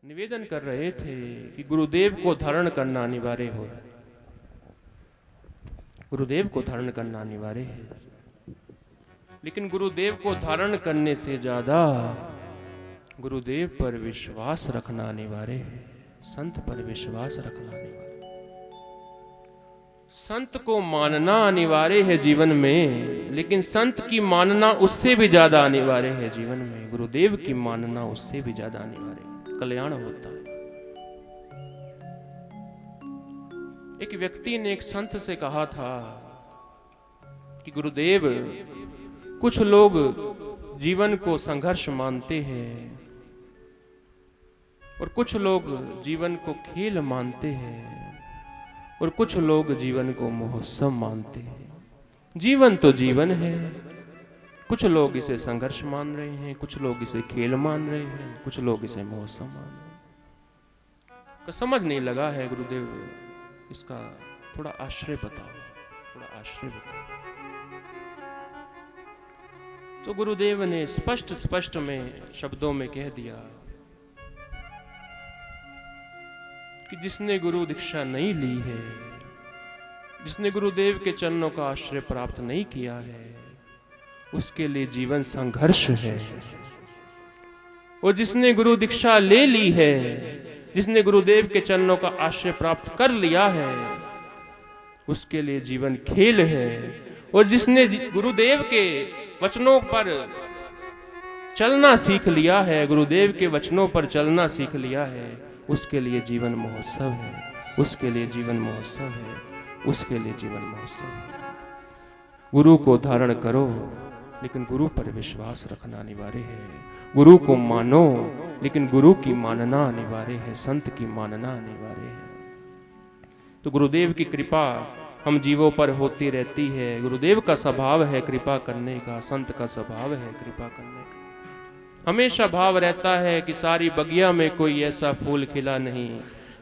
निवेदन कर रहे थे कि गुरुदेव को धारण करना अनिवार्य हो, गुरुदेव को धारण करना अनिवार्य है। लेकिन गुरुदेव को धारण करने से ज्यादा गुरुदेव पर विश्वास रखना अनिवार्य है, संत पर विश्वास रखना अनिवार्य है। संत को मानना अनिवार्य है जीवन में, लेकिन संत की मानना उससे भी ज्यादा अनिवार्य है जीवन में। गुरुदेव की मानना उससे भी ज्यादा अनिवार्य है, कल्याण होता है। एक व्यक्ति ने एक संत से कहा था कि गुरुदेव, कुछ लोग जीवन को संघर्ष मानते हैं और कुछ लोग जीवन को खेल मानते हैं और कुछ लोग जीवन को महोत्सव मानते हैं। जीवन तो जीवन है, कुछ लोग इसे संघर्ष मान रहे हैं, कुछ लोग इसे खेल मान रहे हैं, कुछ लोग इसे महोत्सव मान रहे हैं। तो समझ नहीं लगा है गुरुदेव, इसका थोड़ा आश्रय बताओ, थोड़ा आश्रय बताओ। तो गुरुदेव ने स्पष्ट में शब्दों में कह दिया कि जिसने गुरु दीक्षा नहीं ली है, जिसने गुरुदेव के चरणों का आश्रय प्राप्त नहीं किया है, उसके लिए जीवन संघर्ष है। और जिसने गुरु दीक्षा ले ली है, जिसने गुरुदेव के चरणों का आश्रय प्राप्त कर लिया है, उसके लिए जीवन खेल है। और जिसने गुरुदेव के वचनों पर चलना सीख लिया है, गुरुदेव के वचनों पर चलना सीख लिया है, उसके लिए जीवन महोत्सव है, उसके लिए जीवन महोत्सव है, उसके लिए जीवन महोत्सव है। गुरु को धारण करो, लेकिन गुरु पर विश्वास रखना अनिवार्य है। गुरु को मानो, लेकिन गुरु की मानना अनिवार्य है, संत की मानना अनिवार्य है। तो गुरुदेव की कृपा हम जीवों पर होती रहती है। गुरुदेव का स्वभाव है कृपा करने का, संत का स्वभाव है कृपा करने का। हमेशा भाव रहता है कि सारी बगिया में कोई ऐसा फूल खिला नहीं,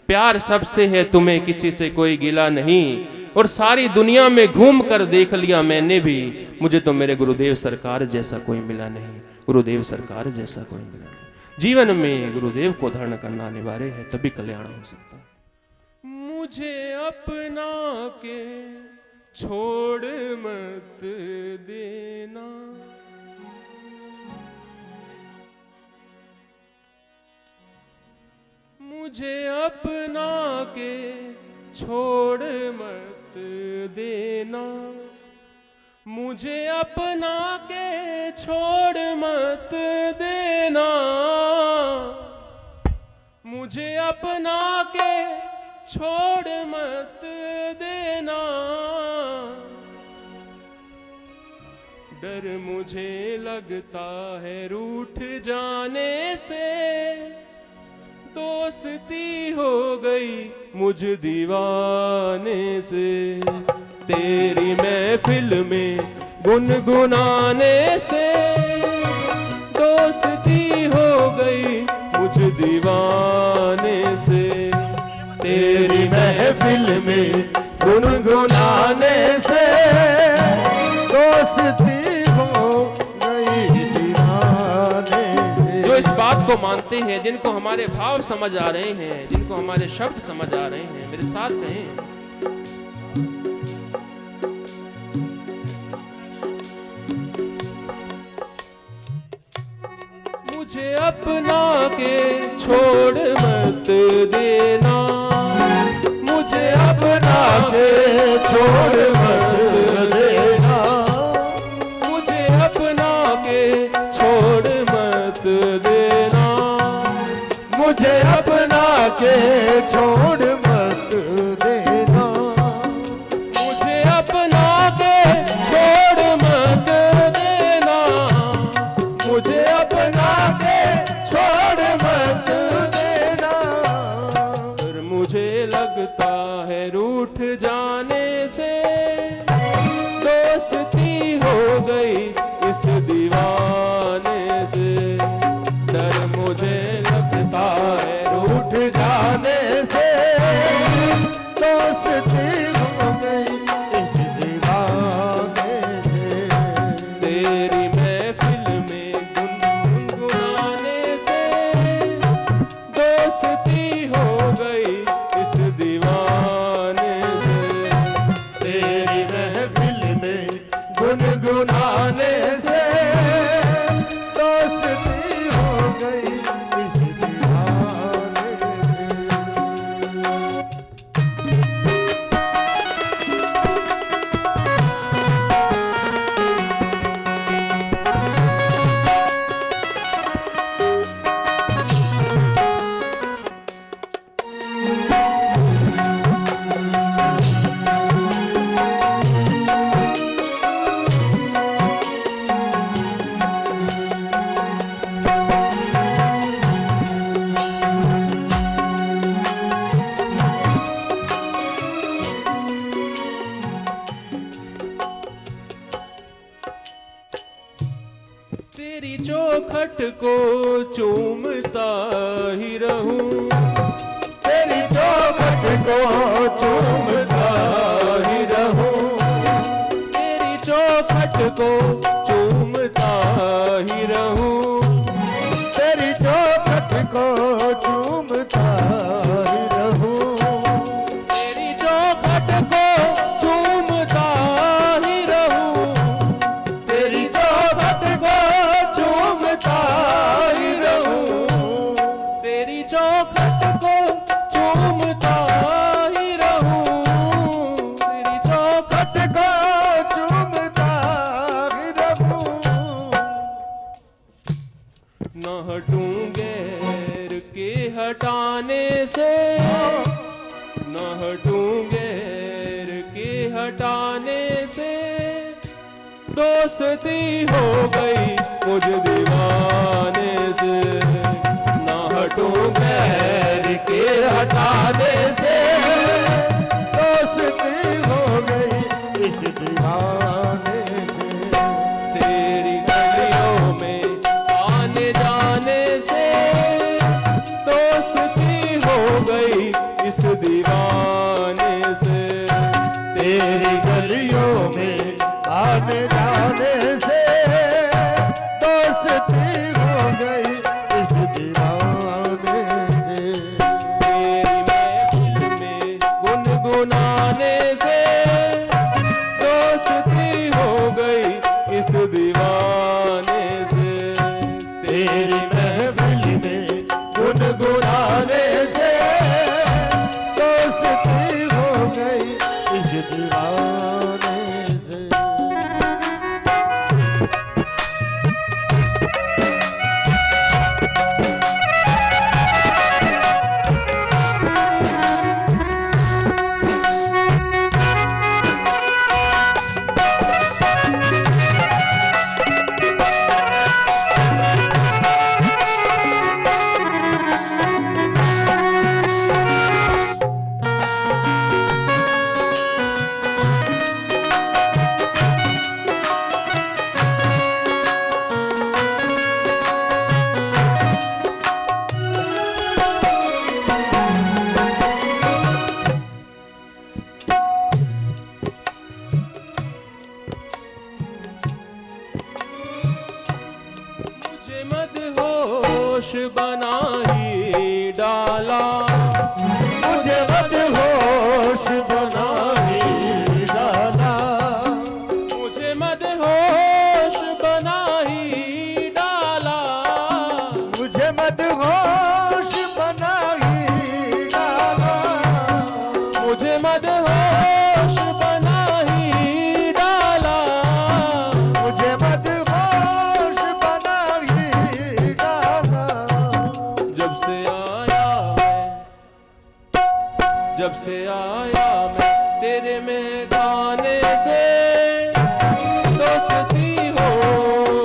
प्यार सबसे है तुम्हें किसी से कोई गिला नहीं, और सारी दुनिया में घूम कर देख लिया मैंने भी, मुझे तो मेरे गुरुदेव सरकार जैसा कोई मिला नहीं, गुरुदेव सरकार जैसा कोई मिला नहीं। जीवन में गुरुदेव को धारण करना अनिवार्य है, तभी कल्याण हो सकता है। मुझे अपना के छोड़ मत देना, मुझे अपना के छोड़ मत देना, मुझे अपना के छोड़ मत देना, मुझे अपना के छोड़ मत देना। डर मुझे लगता है रूठ जाने से, दोस्ती हो गई मुझ दीवाने से, तेरी महफिल में गुनगुनाने से, दोस्ती हो गई मुझ दीवाने से, तेरी महफिल में गुनगुनाने से, दोस्ती हो गई दीवाने से। जो इस बात को मानते हैं, जिनको हमारे भाव समझ आ रहे हैं, जिनको हमारे शब्द समझ आ रहे हैं, मेरे साथ कहें, मुझे अपना के छोड़ मत देना, मुझे अपना के छोड़ मत देना, मुझे अपना के छोड़ मत देना, मुझे अपना के छोड़ मत देना, मुझे अपना के छोड़ मत देना, मुझे अपना के छोड़ मत देना। पर मुझे लगता है रूठ जाने से, दोस्ती हो गई इस दीवाने से, डर मुझे लगता है रूठ जाने से, दोस्ती हो गई इस दीवाने से, तेरी महफिल में गुनगुनाने से, दोस्ती हो गई इस दीवाने से। तेरी महफिल में गुनगुनाने से दोस्ती हो गई इस दीवाने तेरी चौखट को चूमता ही रहूं, तेरी चौखट को चूमता ही रहूं, तेरी चौखट को चूमता ही रहूं, तेरी चौखट को चूमता ही रहूं, तेरी चौखट को चूमता ही रहूं, तेरी चौखट को चूमता ही रहूं, तेरी चौखट को चूमता ही रहूं, तेरी चौखट चौखट को चूमता ही रहूं। न हटूं गैर के हटाने से, न हटूं गैर के हटाने से, दोस्ती हो गई मुझ दीवाने से। न हटूं गैर के हटाने से, दोस्ती हो गई इस दीवाने से। तेरी गलियों में आने जाने से, दोस्ती हो गई इस दीवाने से। तेरी गलियों में आने जाने से दोस्ती हो गई इस दीवाने से। तेरी महफिल में गुनगुनाने से, दोस्ती हो गई इस दीवाने से। तेरी महफिल में गुनगुनाने से दोस्ती हो गई इस दीवाने से। मुझे मदहोश बना ही डाला, मुझे मदहोश बना ही डाला, मुझे मदहोश बना ही डाला, मुझे मदहोश बना ही डाला, मुझे मदहोश बना ही डाला, मुझे मदहोश बना ही डाला। जब से आया मैं, जब से आया मैं तेरे में गाने से, दोस्ती हो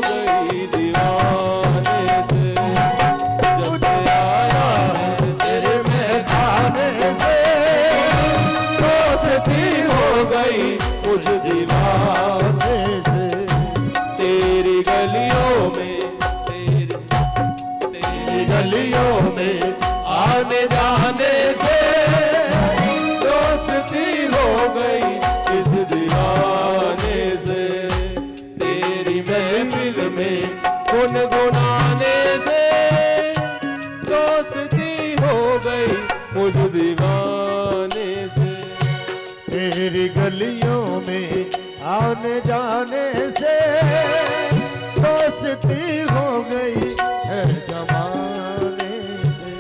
गई दीवाने से। जब से आया मैं तेरे में खाने से दोस्ती हो गई मुझ दीवाने से। तेरी गलियों में, तेरी गलियों में आने जाने से, दोस्ती हो गई इस दीवाने से। तेरी महफिल में गुनगुनाने से, दोस्ती हो गई मुझ दीवाने से। तेरी गलियों में आने जाने से दोस्ती हो गई है जमाने से।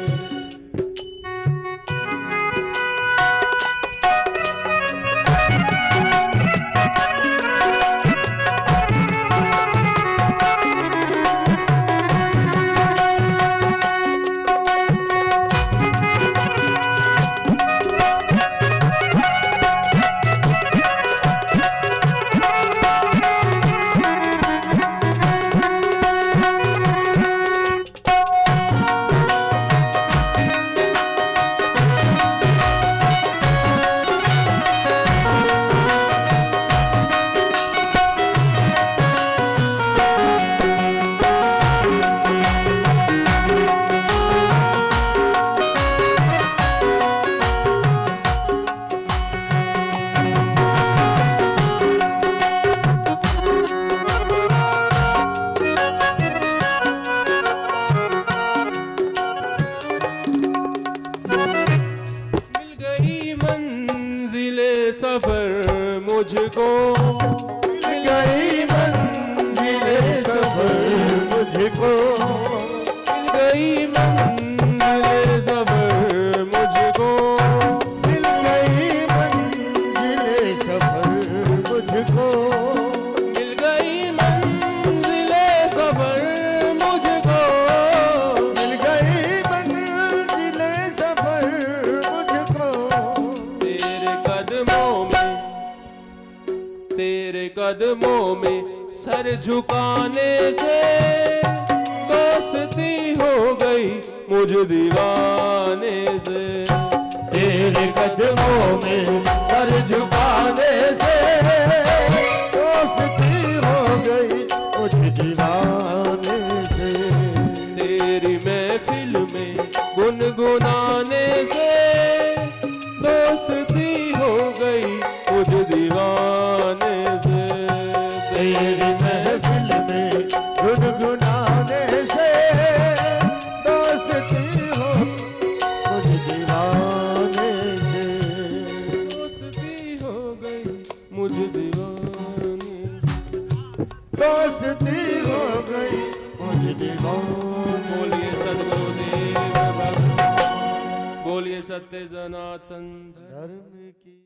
सफर मुझको मिल गई मंजिले सफर मुझको। मिल गई मंजिले सफर मुझको। मिल गई मंजिले सफर मुझको। मिल गई मंजिले सफर मुझको। मिल गई मंजिले सफर मुझको। तेरे कदमों में सर झुकाने से दोस्ती हो गई मुझ दीवाने से। तेरे कदमों में सर झुकाने से दोस्ती हो गई मुझ दीवाने से। तेरी महफिल में गुनगुनाने से दोस्ती हो गई मुझ दीवाने से। तेरी महफिल में गुनगुनाने से दोस्ती हो मुझ दीवाने से। दोस्ती हो गई मुझ दीवाने। दोस्ती हो गई मुझ दीवाने। बोलिए सद्गुरुदेव भगवान, बोलिए सत्य सनातन धर्म धर्म की